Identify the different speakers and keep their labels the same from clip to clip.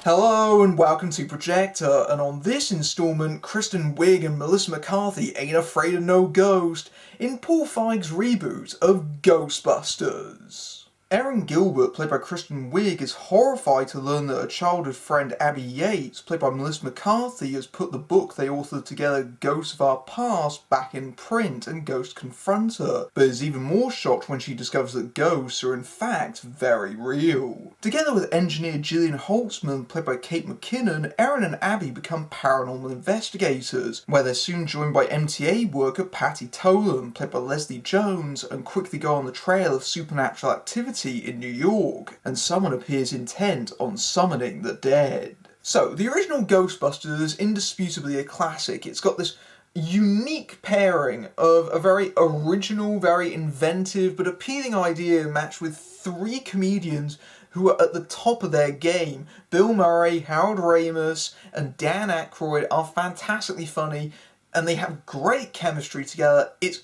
Speaker 1: Hello and welcome to Projector, and on this installment, Kristen, Wiig and Melissa McCarthy ain't afraid of no ghost in Paul Feig's reboot of Ghostbusters. Erin Gilbert, played by Kristen Wiig, is horrified to learn that her childhood friend Abby Yates, played by Melissa McCarthy, has put the book they authored together, Ghosts of Our Past, back in print, and ghosts confront her, but is even more shocked when she discovers that ghosts are in fact very real. Together with engineer Gillian Holtzman, played by Kate McKinnon, Erin and Abby become paranormal investigators, where they're soon joined by MTA worker Patty Tolan, played by Leslie Jones, and quickly go on the trail of supernatural activity in New York, and someone appears intent on summoning the dead. So, the original Ghostbusters is indisputably a classic. It's got this unique pairing of a very original, very inventive, but appealing idea matched with three comedians who are at the top of their game. Bill Murray, Harold Ramis, and Dan Aykroyd are fantastically funny, and they have great chemistry together. It's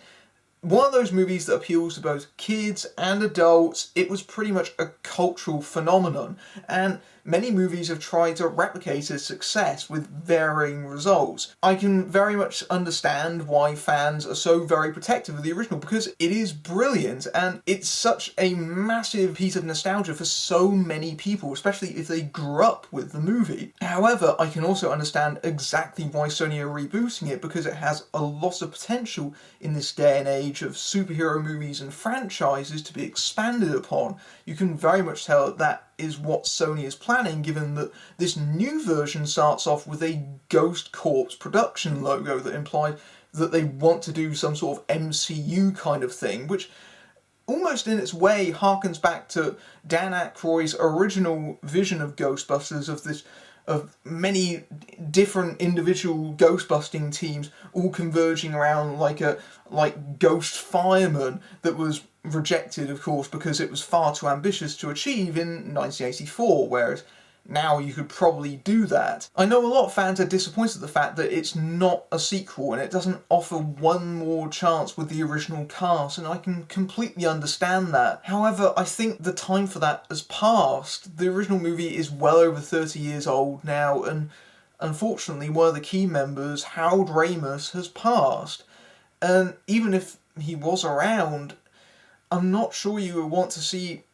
Speaker 1: one of those movies that appeals to both kids and adults. It was pretty much a cultural phenomenon, and many movies have tried to replicate its success with varying results. I can very much understand why fans are so very protective of the original, because it is brilliant and it's such a massive piece of nostalgia for so many people, especially if they grew up with the movie. However, I can also understand exactly why Sony are rebooting it, because it has a lot of potential in this day and age of superhero movies and franchises to be expanded upon. You can very much tell that is what Sony is planning, given that this new version starts off with a Ghost Corps production logo that implies that they want to do some sort of MCU kind of thing, which almost in its way harkens back to Dan Aykroyd's original vision of Ghostbusters, of many different individual ghostbusting teams all converging around like ghost firemen, that was rejected, of course, because it was far too ambitious to achieve in 1984, whereas now you could probably do that. I know a lot of fans are disappointed at the fact that it's not a sequel and it doesn't offer one more chance with the original cast, and I can completely understand that. However, I think the time for that has passed. The original movie is well over 30 years old now, and unfortunately one of the key members, Harold Ramis, has passed. And even if he was around, I'm not sure you would want to see,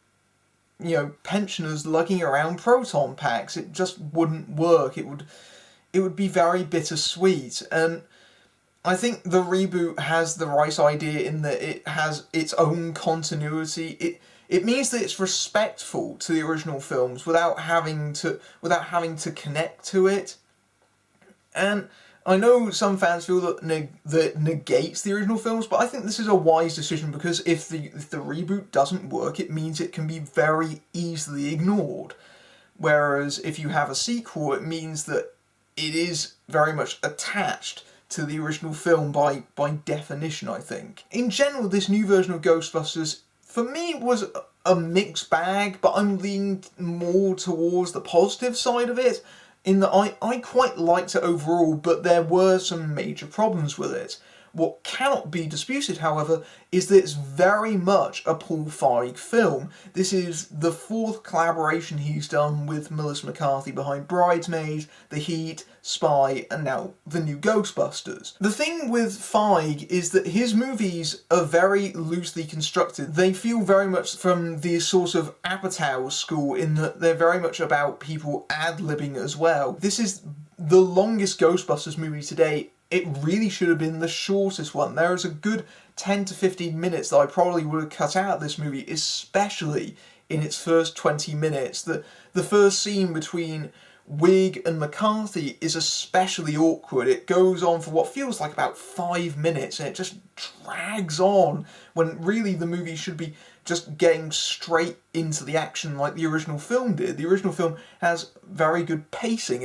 Speaker 1: pensioners lugging around proton packs. It just wouldn't work. It would be very bittersweet. And I think the reboot has the right idea in that it has its own continuity. It means that it's respectful to the original films without having to connect to it. And I know some fans feel that negates the original films, but I think this is a wise decision, because if the reboot doesn't work, it means it can be very easily ignored. Whereas if you have a sequel, it means that it is very much attached to the original film by definition, I think. In general, this new version of Ghostbusters, for me, was a mixed bag, but I'm leaning more towards the positive side of it, in that I quite liked it overall, but there were some major problems with it. What cannot be disputed, however, is that it's very much a Paul Feig film. This is the fourth collaboration he's done with Melissa McCarthy behind Bridesmaids, The Heat, Spy, and now the new Ghostbusters. The thing with Feig is that his movies are very loosely constructed. They feel very much from the sort of Apatow school, in that they're very much about people ad-libbing as well. This is the longest Ghostbusters movie to date. It really should have been the shortest one. There is a good 10 to 15 minutes that I probably would have cut out of this movie, especially in its first 20 minutes. The first scene between Wiig and McCarthy is especially awkward. It goes on for what feels like about 5 minutes, and it just drags on, when really the movie should be just getting straight into the action like the original film did. The original film has very good pacing.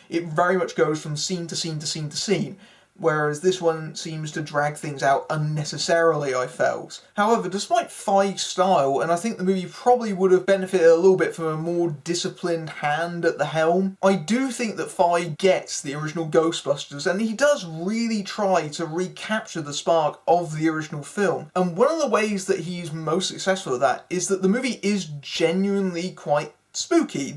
Speaker 1: It very much goes from scene to scene to scene to scene, whereas this one seems to drag things out unnecessarily, I felt. However, despite Feig's style, and I think the movie probably would have benefited a little bit from a more disciplined hand at the helm, I do think that Feig gets the original Ghostbusters, and he does really try to recapture the spark of the original film. And one of the ways that he's most successful at that is that the movie is genuinely quite spooky.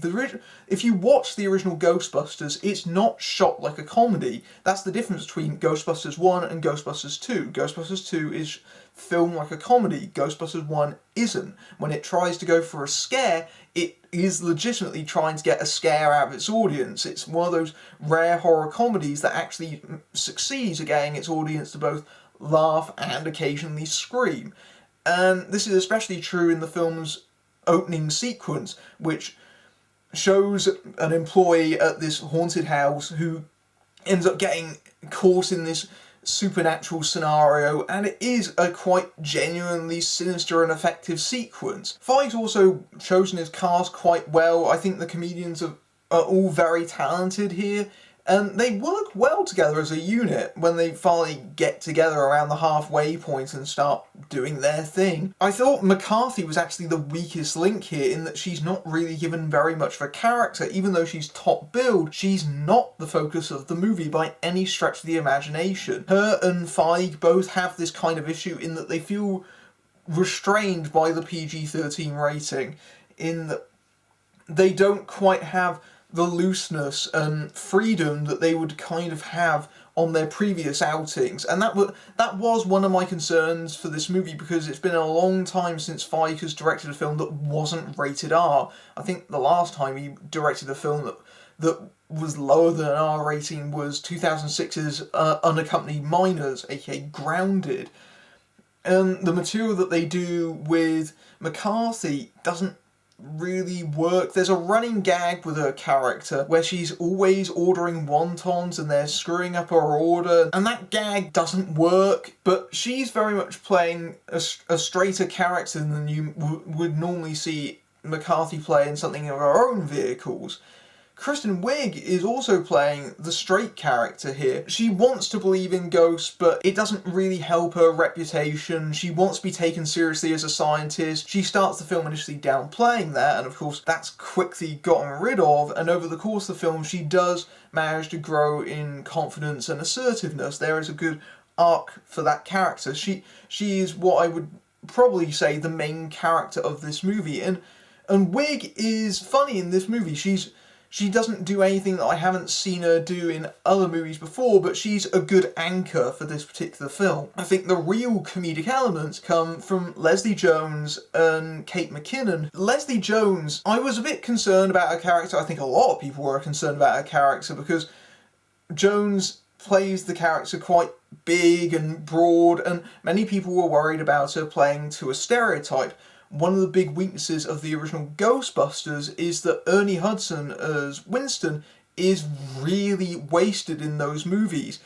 Speaker 1: If you watch the original Ghostbusters, it's not shot like a comedy. That's the difference between Ghostbusters 1 and Ghostbusters 2. Ghostbusters 2 is filmed like a comedy. Ghostbusters 1 isn't. When it tries to go for a scare, it is legitimately trying to get a scare out of its audience. It's one of those rare horror comedies that actually succeeds at getting its audience to both laugh and occasionally scream. And this is especially true in the film's opening sequence, which shows an employee at this haunted house who ends up getting caught in this supernatural scenario, and it is a quite genuinely sinister and effective sequence. Feig's also chosen his cast quite well. I think the comedians are all very talented here, and they work well together as a unit when they finally get together around the halfway point and start doing their thing. I thought McCarthy was actually the weakest link here in that she's not really given very much of a character. Even though she's top billed, she's not the focus of the movie by any stretch of the imagination. Her and Feig both have this kind of issue in that they feel restrained by the PG-13 rating, in that they don't quite have the looseness and freedom that they would kind of have on their previous outings. And that was one of my concerns for this movie, because it's been a long time since Feig has directed a film that wasn't rated R. I think the last time he directed a film that was lower than an R rating was 2006's Unaccompanied Minors, aka Grounded. And the material that they do with McCarthy doesn't really work. There's a running gag with her character where she's always ordering wontons and they're screwing up her order, and that gag doesn't work, but she's very much playing a straighter character than you would normally see McCarthy play in something of her own vehicles. Kristen Wiig is also playing the straight character here. She wants to believe in ghosts, but it doesn't really help her reputation. She wants to be taken seriously as a scientist. She starts the film initially downplaying that, and of course that's quickly gotten rid of, and over the course of the film she does manage to grow in confidence and assertiveness. There is a good arc for that character. She is what I would probably say the main character of this movie, and Wiig is funny in this movie. She doesn't do anything that I haven't seen her do in other movies before, but she's a good anchor for this particular film. I think the real comedic elements come from Leslie Jones and Kate McKinnon. Leslie Jones, I was a bit concerned about her character. I think a lot of people were concerned about her character, because Jones plays the character quite big and broad, and many people were worried about her playing to a stereotype. One of the big weaknesses of the original Ghostbusters is that Ernie Hudson as Winston is really wasted in those movies.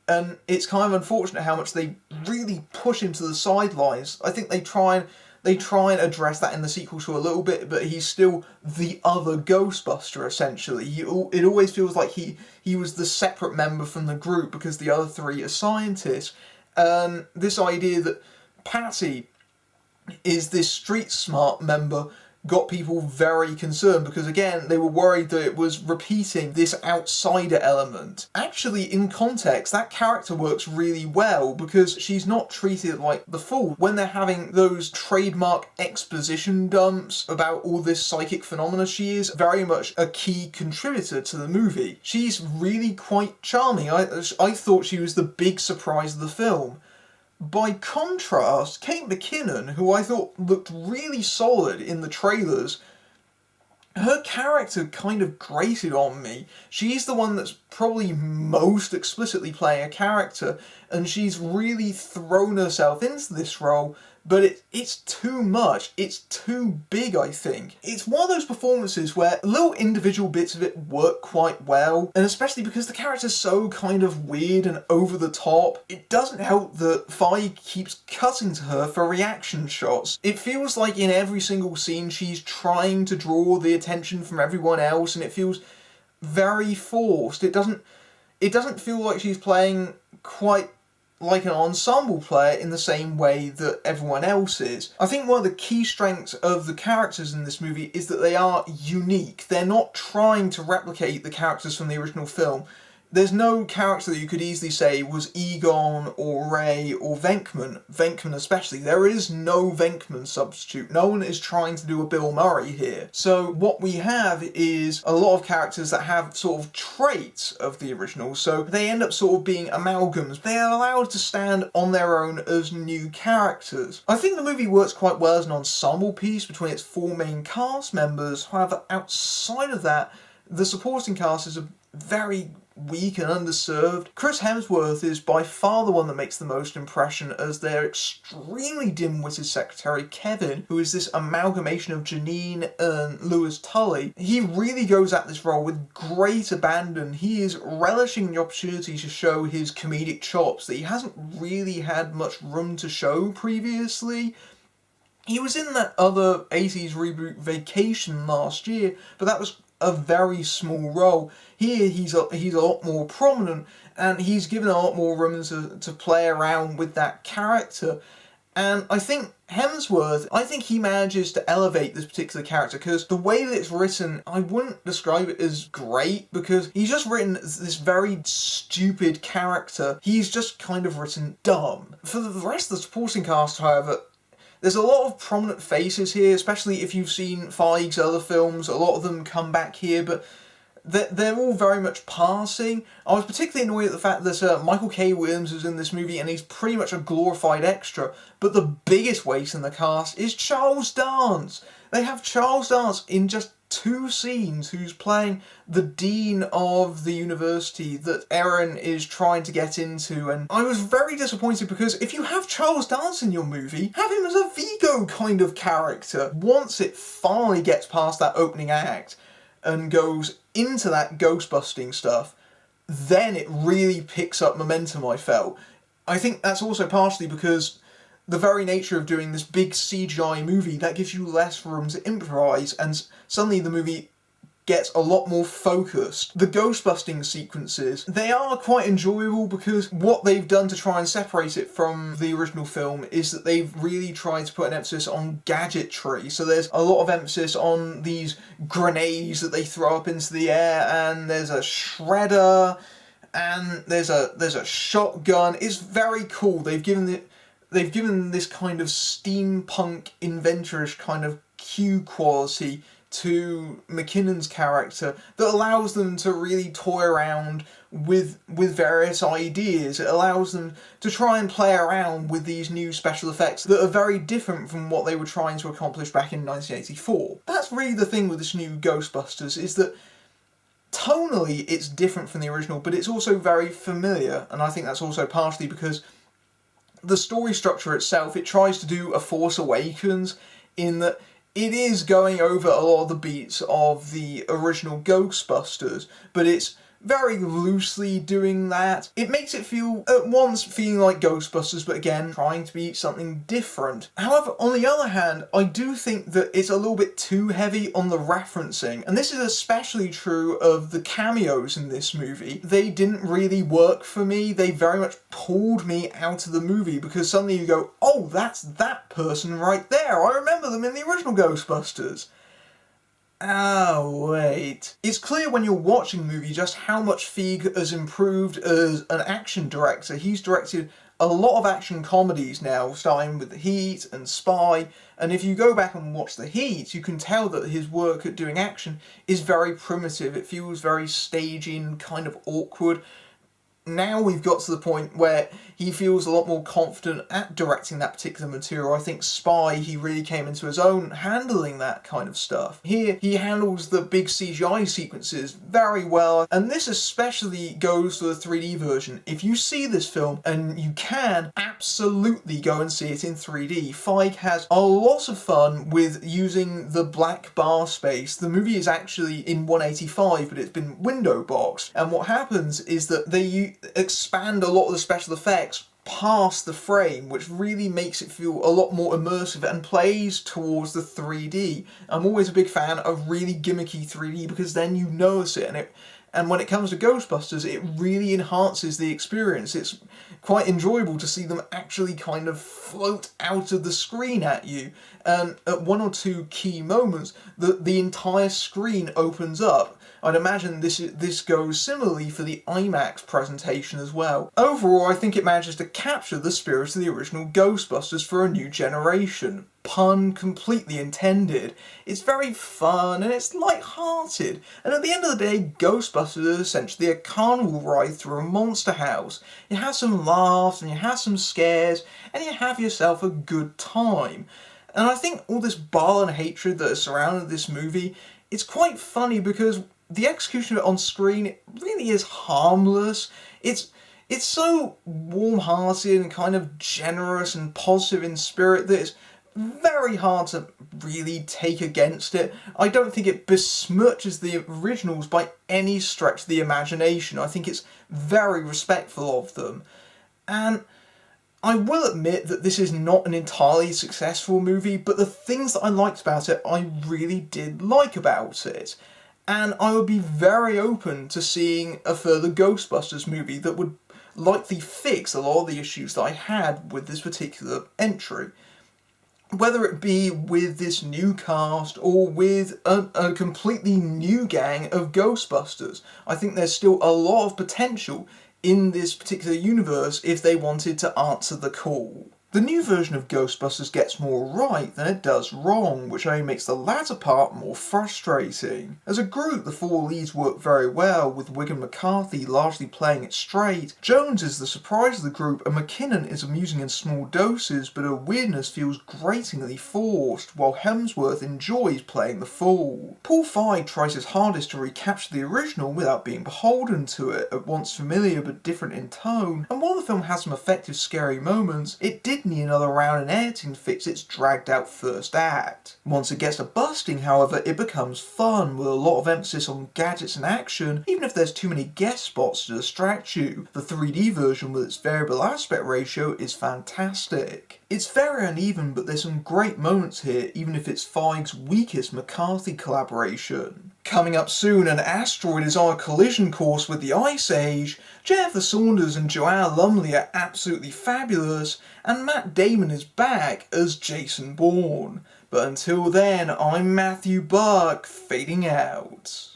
Speaker 1: And it's kind of unfortunate how much they really push him to the sidelines. I think they try and address that in the sequel to a little bit, but he's still the other Ghostbuster, essentially. It always feels like he was the separate member from the group because the other three are scientists. And this idea that Patty is this street smart member got people very concerned, because again they were worried that it was repeating this outsider element. Actually, in context, that character works really well because she's not treated like the fool. When they're having those trademark exposition dumps about all this psychic phenomena, she is very much a key contributor to the movie. She's really quite charming. I thought she was the big surprise of the film. By contrast, Kate McKinnon, who I thought looked really solid in the trailers, her character kind of grated on me. She's the one that's probably most explicitly playing a character, and she's really thrown herself into this role, but it's too much. It's too big, I think. It's one of those performances where little individual bits of it work quite well, and especially because the character's so kind of weird and over the top, it doesn't help that Feig keeps cutting to her for reaction shots. It feels like in every single scene she's trying to draw the attention from everyone else, and it feels very forced. It doesn't feel like she's playing quite like an ensemble player in the same way that everyone else is. I think one of the key strengths of the characters in this movie is that they are unique. They're not trying to replicate the characters from the original film. there's no character that you could easily say was Egon or Ray or Venkman. Venkman especially. There is no Venkman substitute. No one is trying to do a Bill Murray here. So what we have is a lot of characters that have sort of traits of the original, so they end up sort of being amalgams. They are allowed to stand on their own as new characters. I think the movie works quite well as an ensemble piece between its four main cast members. However, outside of that, the supporting cast is very weak and underserved. Chris Hemsworth is by far the one that makes the most impression as their extremely dim-witted secretary Kevin, who is this amalgamation of Janine and Louis Tully. He really goes at this role with great abandon. He is relishing the opportunity to show his comedic chops that he hasn't really had much room to show previously. He was in that other 80s reboot Vacation last year, but that was a very small role. Here he's a lot more prominent, and he's given a lot more room to play around with that character. And I think Hemsworth, he manages to elevate this particular character, because the way that it's written, I wouldn't describe it as great, because he's just written this very stupid character. He's just kind of written dumb. For the rest of the supporting cast, however, there's a lot of prominent faces here, especially if you've seen Feig's other films. A lot of them come back here, but they're all very much passing. I was particularly annoyed at the fact that Michael K. Williams is in this movie and he's pretty much a glorified extra, but the biggest waste in the cast is Charles Dance. They have Charles Dance in just 2 scenes, who's playing the dean of the university that Erin is trying to get into, and I was very disappointed because if you have Charles Dance in your movie, have him as a Vigo kind of character. Once it finally gets past that opening act and goes into that ghost-busting stuff, then it really picks up momentum, I felt. I think that's also partially because the very nature of doing this big CGI movie, that gives you less room to improvise, and suddenly the movie gets a lot more focused. The ghost-busting sequences, they are quite enjoyable because what they've done to try and separate it from the original film is that they've really tried to put an emphasis on gadgetry. So there's a lot of emphasis on these grenades that they throw up into the air, and there's a shredder, and there's a shotgun. It's very cool. They've given this kind of steampunk, inventorish kind of Q quality to McKinnon's character that allows them to really toy around with various ideas. It allows them to try and play around with these new special effects that are very different from what they were trying to accomplish back in 1984. That's really the thing with this new Ghostbusters, is that tonally it's different from the original, but it's also very familiar, and I think that's also partially because the story structure itself, it tries to do a Force Awakens in that it is going over a lot of the beats of the original Ghostbusters, but it's very loosely doing that. It makes it feel, at once, feeling like Ghostbusters, but again, trying to be something different. However, on the other hand, I do think that it's a little bit too heavy on the referencing, and this is especially true of the cameos in this movie. They didn't really work for me. They very much pulled me out of the movie, because suddenly you go, oh, that's that person right there. I remember them in the original Ghostbusters. Oh, wait. It's clear when you're watching the movie just how much Feig has improved as an action director. He's directed a lot of action comedies now, starting with The Heat and Spy, and if you go back and watch The Heat, you can tell that his work at doing action is very primitive. It feels very stagey and kind of awkward. Now we've got to the point where he feels a lot more confident at directing that particular material. I think Spy, he really came into his own handling that kind of stuff. Here, he handles the big CGI sequences very well, and this especially goes for the 3D version. If you see this film, and you can, absolutely go and see it in 3D. Feig has a lot of fun with using the black bar space. The movie is actually in 185, but it's been window boxed, and what happens is that they expand a lot of the special effects past the frame, which really makes it feel a lot more immersive and plays towards the 3D. I'm always a big fan of really gimmicky 3D because then you notice it, And when it comes to Ghostbusters, it really enhances the experience. It's quite enjoyable to see them actually kind of float out of the screen at you. And at one or two key moments, the entire screen opens up. I'd imagine this goes similarly for the IMAX presentation as well. Overall, I think it manages to capture the spirit of the original Ghostbusters for a new generation. Pun completely intended. It's very fun and it's light-hearted, and at the end of the day, Ghostbusters is essentially a carnival ride through a monster house. You have some laughs and you have some scares and you have yourself a good time. And I think all this bile and hatred that has surrounded this movie, it's quite funny because the execution of it on screen really is harmless. It's so warm-hearted and kind of generous and positive in spirit that it's very hard to really take against it. I don't think it besmirches the originals by any stretch of the imagination. I think it's very respectful of them. And I will admit that this is not an entirely successful movie, but the things that I liked about it, I really did like about it. And I would be very open to seeing a further Ghostbusters movie that would likely fix a lot of the issues that I had with this particular entry. Whether it be with this new cast or with a completely new gang of Ghostbusters, I think there's still a lot of potential in this particular universe if they wanted to answer the call. The new version of Ghostbusters gets more right than it does wrong, which only makes the latter part more frustrating. As a group, the four leads work very well, with Wiig and McCarthy largely playing it straight. Jones is the surprise of the group, and McKinnon is amusing in small doses, but her weirdness feels gratingly forced, while Hemsworth enjoys playing the fool. Paul Feig tries his hardest to recapture the original without being beholden to it, at once familiar but different in tone, and while the film has some effective scary moments, it did need another round in editing to fix its dragged out first act. Once it gets to busting, however, it becomes fun, with a lot of emphasis on gadgets and action, even if there's too many guest spots to distract you. The 3D version with its variable aspect ratio is fantastic. It's very uneven, but there's some great moments here, even if it's Feig's weakest McCarthy collaboration. Coming up soon, an asteroid is on a collision course with the Ice Age, Jennifer Saunders and Joanna Lumley are absolutely fabulous, and Matt Damon is back as Jason Bourne. But until then, I'm Matthew Buck, fading out.